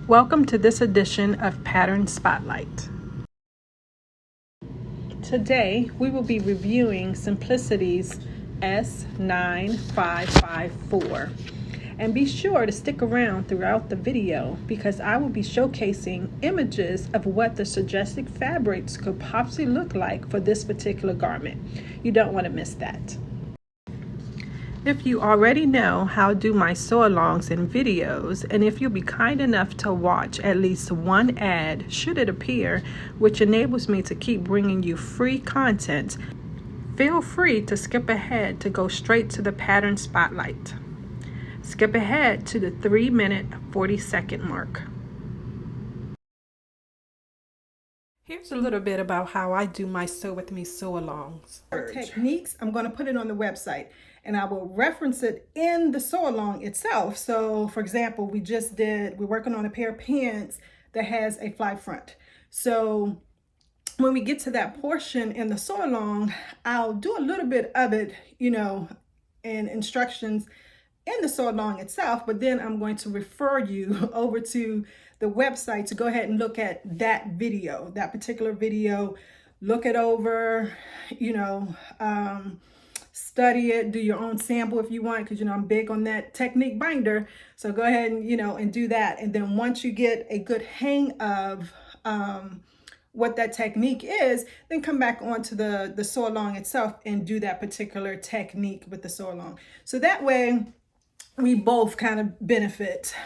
Welcome to this edition of Pattern Spotlight. Today we will be reviewing Simplicity's S9554. And be sure to stick around throughout the video because I will be showcasing images of what the suggested fabrics could possibly look like for this particular garment. You don't want to miss that. If you already know how to do my sew-alongs and videos, and if you'll be kind enough to watch at least one ad, should it appear, which enables me to keep bringing you free content, feel free to skip ahead to go straight to the pattern spotlight. Skip ahead to the 3-minute 40-second mark. Here's a little bit about how I do my Sew With Me sew-alongs. Techniques, I'm going to put it on the website and I will reference it in the sew-along itself. So for example, we're working on a pair of pants that has a fly front. So when we get to that portion in the sew-along, I'll do a little bit of it, in instructions in the sew-along itself, but then I'm going to refer you over to the website to go ahead and look at that video, that particular video, look it over, study it, do your own sample if you want, because I'm big on that technique binder. So go ahead and and do that. And then once you get a good hang of what that technique is, then come back onto the sew-along itself and do that particular technique with the sew-along. So that way we both kind of benefit.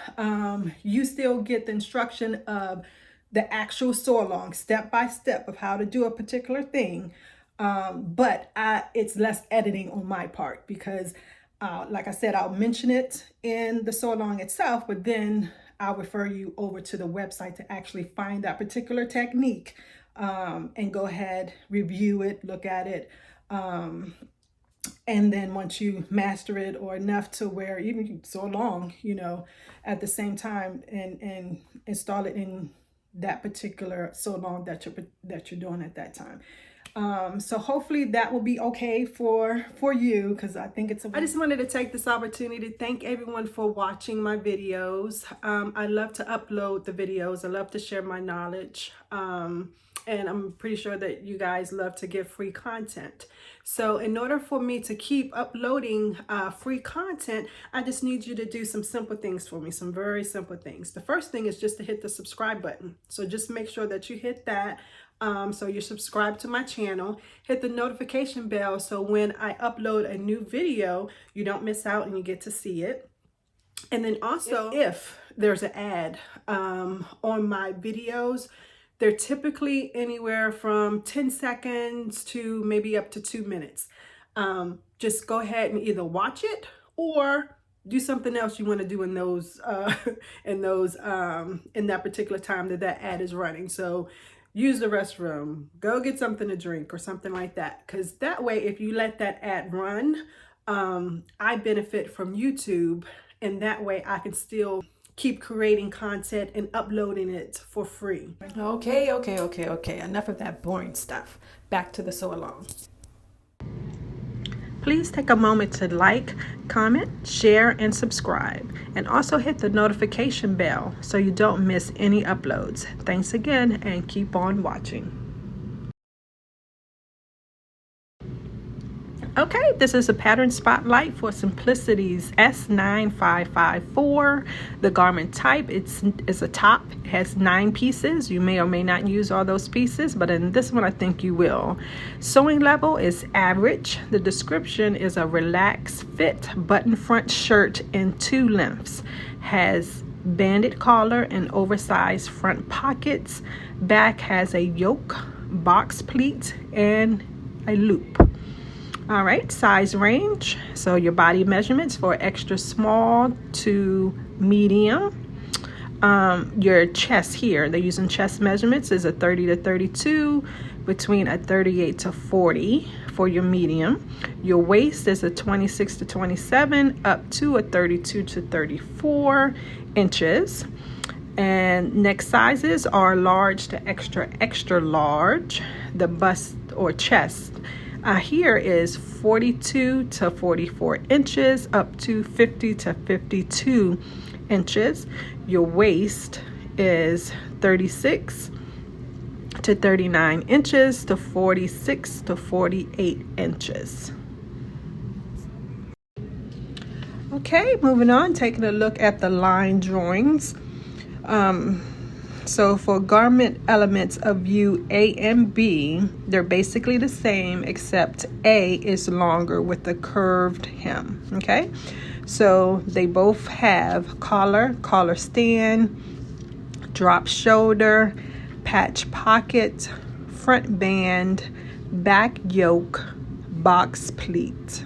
You still get the instruction of the actual sew-along, step by step of how to do a particular thing. But it's less editing on my part because, like I said, I'll mention it in the sew-along itself, but then I'll refer you over to the website to actually find that particular technique and go ahead, review it, look at it. And then once you master it or enough to where even you sew along, at the same time and install it in that particular sew-along that you're doing at that time. So hopefully that will be okay for you, because I think I just wanted to take this opportunity to thank everyone for watching my videos. I love to upload the videos. I love to share my knowledge. And I'm pretty sure that you guys love to get free content. So in order for me to keep uploading free content, I just need you to do some simple things for me, some very simple things. The first thing is just to hit the subscribe button. So just make sure that you hit that. So you're subscribed to my channel. Hit the notification bell so when I upload a new video, you don't miss out and you get to see it. And then also, if there's an ad on my videos, they're typically anywhere from 10 seconds to maybe up to 2 minutes. Just go ahead and either watch it or do something else you want to do in those in that particular time that ad is running. So use the restroom, go get something to drink or something like that. Because that way, if you let that ad run, I benefit from YouTube, and that way I can still keep creating content and uploading it for free. Okay. Enough of that boring stuff. Back to the sew-along. Please take a moment to like, comment, share, and subscribe. And also hit the notification bell so you don't miss any uploads. Thanks again and keep on watching. Okay, this is a pattern spotlight for Simplicity's S9554. The garment type is a top. It has 9 pieces. You may or may not use all those pieces, but in this one I think you will. Sewing level is average. The description is a relaxed fit button front shirt in 2 lengths. Has banded collar and oversized front pockets. Back has a yoke, box pleat, and a loop. All right, size range. So your body measurements for extra small to medium. Your chest here, they're using chest measurements, is a 30 to 32, between a 38 to 40 for your medium. Your waist is a 26 to 27 up to a 32 to 34 inches. And neck sizes are large to extra large. The bust or chest here is 42 to 44 inches up to 50 to 52 inches. Your waist is 36 to 39 inches to 46 to 48 inches. Okay, moving on, taking a look at the line drawings. So for garment elements of view A and B, they're basically the same, except A is longer with the curved hem. Okay, so they both have collar, collar stand, drop shoulder, patch pocket, front band, back yoke, box pleat.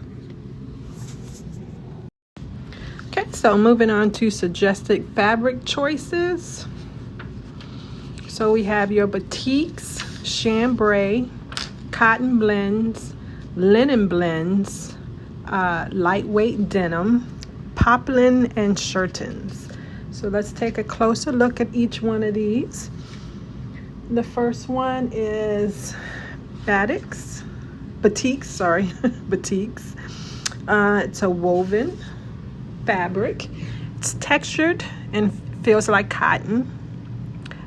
Okay, so moving on to suggested fabric choices. So we have your batiks, chambray, cotton blends, linen blends, lightweight denim, poplin, and shirtons. So let's take a closer look at each one of these. The first one is batiks. It's a woven fabric. It's textured and feels like cotton.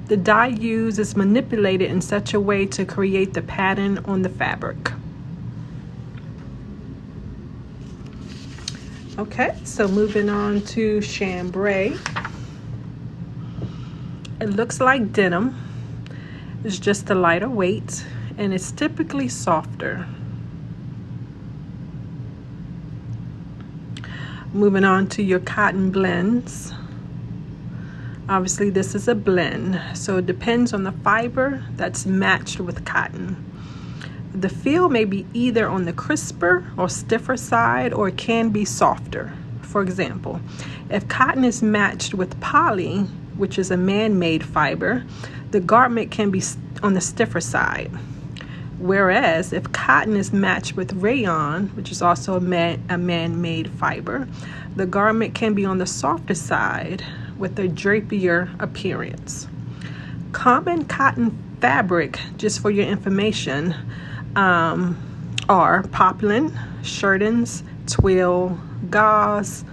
The dye used is manipulated in such a way to create the pattern on the fabric. Okay, so moving on to chambray. It looks like denim. It's just a lighter weight and it's typically softer. Moving on to your cotton blends. Obviously this is a blend, so it depends on the fiber that's matched with cotton. The feel may be either on the crisper or stiffer side, or it can be softer. For example, if cotton is matched with poly, which is a man-made fiber, the garment can be on the stiffer side. Whereas if cotton is matched with rayon, which is also a man-made fiber, the garment can be on the softer side with a drapier appearance. Common cotton fabric, just for your information, are poplin, shirtons, twill, gauze,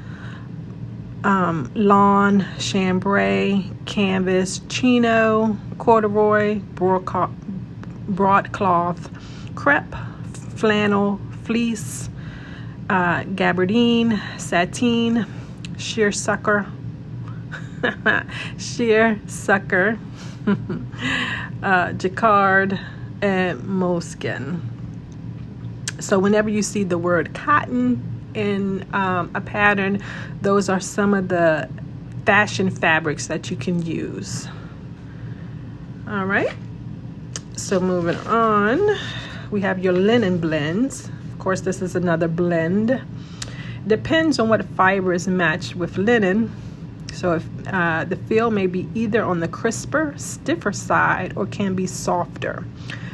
lawn, chambray, canvas, chino, corduroy, broadcloth, crepe, flannel, fleece, gabardine, sateen, shearsucker, jacquard, and moleskin. So whenever you see the word cotton in a pattern, those are some of the fashion fabrics that you can use. All right, so moving on, we have your linen blends. Of course, this is another blend. Depends on what fiber is matched with linen. So if the feel may be either on the crisper, stiffer side, or can be softer.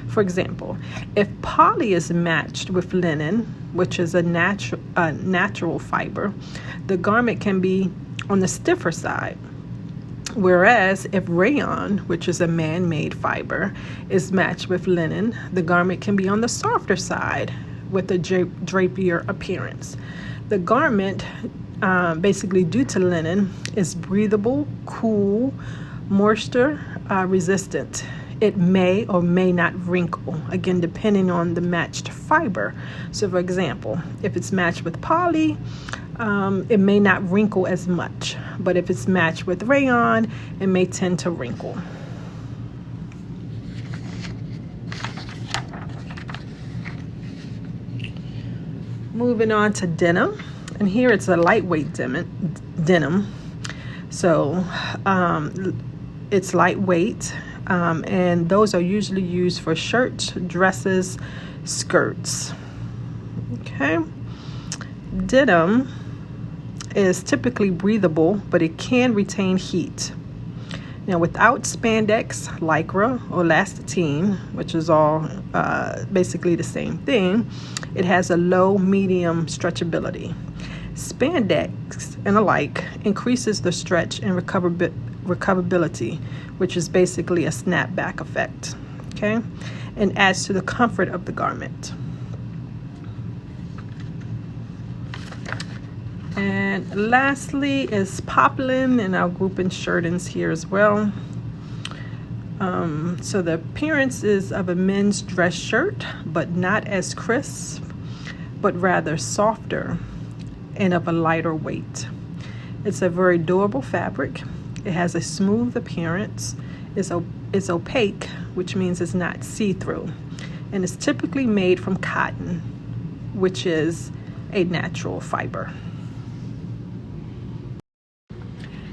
For example, if poly is matched with linen, which is a natural fiber, the garment can be on the stiffer side. Whereas if rayon, which is a man-made fiber, is matched with linen, the garment can be on the softer side with a drapier appearance. The garment, basically due to linen, is breathable, cool, moisture resistant. It may or may not wrinkle, again depending on the matched fiber. So for example, if it's matched with poly, it may not wrinkle as much, but if it's matched with rayon, it may tend to wrinkle. Moving on to denim, and here it's a lightweight denim. So it's lightweight, and those are usually used for shirts, dresses, skirts. Okay, denim is typically breathable, but it can retain heat. Now, without spandex, lycra, or elastine, which is all basically the same thing, it has a low medium stretchability. Spandex and alike increases the stretch and recoverability, which is basically a snapback effect, okay, and adds to the comfort of the garment. And lastly is poplin, and I'll group in shirtings here as well. So the appearance is of a men's dress shirt, but not as crisp, but rather softer and of a lighter weight. It's a very durable fabric. It has a smooth appearance. It's opaque, which means it's not see-through. And it's typically made from cotton, which is a natural fiber.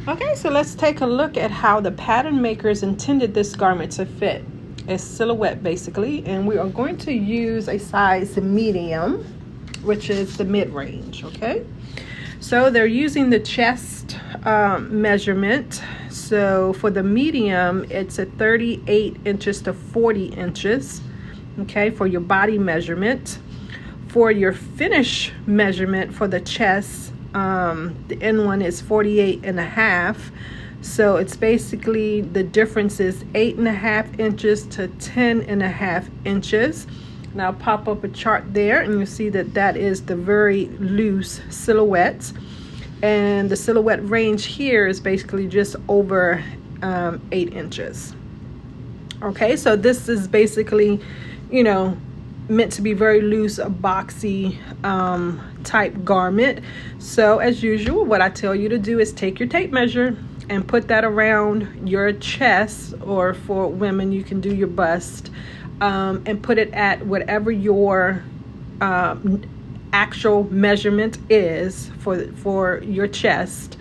Okay, so let's take a look at how the pattern makers intended this garment to fit. A silhouette basically, and we are going to use a size medium, which is the mid-range. Okay, so they're using the chest measurement. So for the medium, it's a 38 inches to 40 inches, okay, for your body measurement. For your finish measurement for the chest, the end one is 48.5. So it's basically, the difference is 8.5 inches to 10.5 inches. And I'll pop up a chart there, and you'll see that that is the very loose silhouette. And the silhouette range here is basically just over 8 inches. Okay, so this is basically, you know, meant to be very loose, a boxy type garment. So as usual, what I tell you to do is take your tape measure and put that around your chest, or for women you can do your bust, and put it at whatever your actual measurement is for your chest,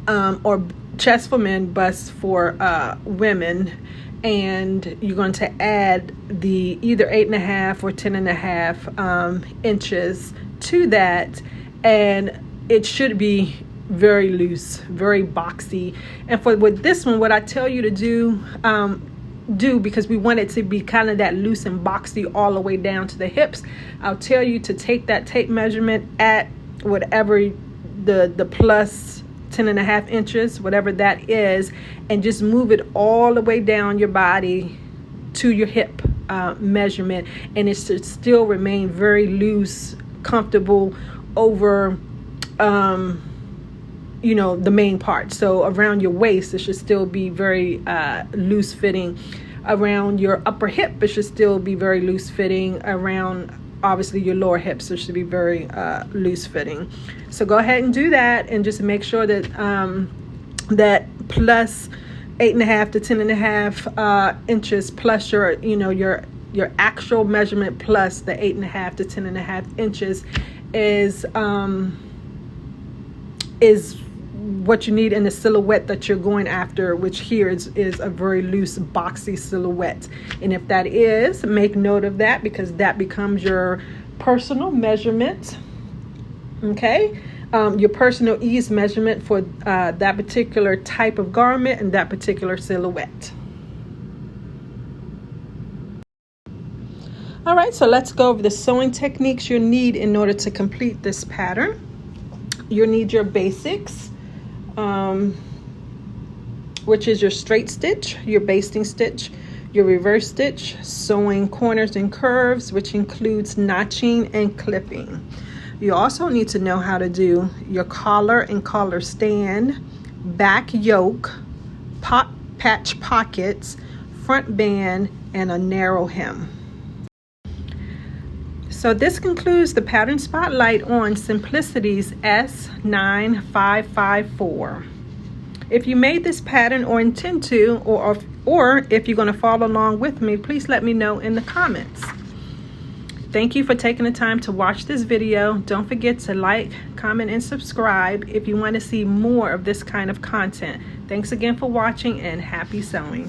or chest for men, bust for women. And you're going to add the either 8.5 or 10.5 inches to that, and it should be very loose, very boxy. And with this one, what I tell you to do, because we want it to be kind of that loose and boxy all the way down to the hips, I'll tell you to take that tape measurement at whatever the plus 10.5 inches, whatever that is, and just move it all the way down your body to your hip measurement, and it should still remain very loose, comfortable over you know, the main part. So around your waist, it should still be very loose fitting. Around your upper hip, it should still be very loose fitting. Around obviously your lower hips, it should be very loose fitting. So go ahead and do that, and just make sure that that plus 8.5 to 10.5 inches plus your, you know, your actual measurement plus the 8.5 to 10.5 inches is what you need in the silhouette that you're going after, which here is a very loose, boxy silhouette. And if that is, make note of that, because that becomes your personal measurement. Okay, your personal ease measurement for that particular type of garment and that particular silhouette. All right, so let's go over the sewing techniques you'll need in order to complete this pattern. You'll need your basics, which is your straight stitch, your basting stitch, your reverse stitch, sewing corners and curves, which includes notching and clipping. You also need to know how to do your collar and collar stand, back yoke, patch pockets, front band, and a narrow hem. So this concludes the pattern spotlight on Simplicity's S9554. If you made this pattern or intend to, or if you're going to follow along with me, please let me know in the comments. Thank you for taking the time to watch this video. Don't forget to like, comment, and subscribe if you want to see more of this kind of content. Thanks again for watching, and happy sewing.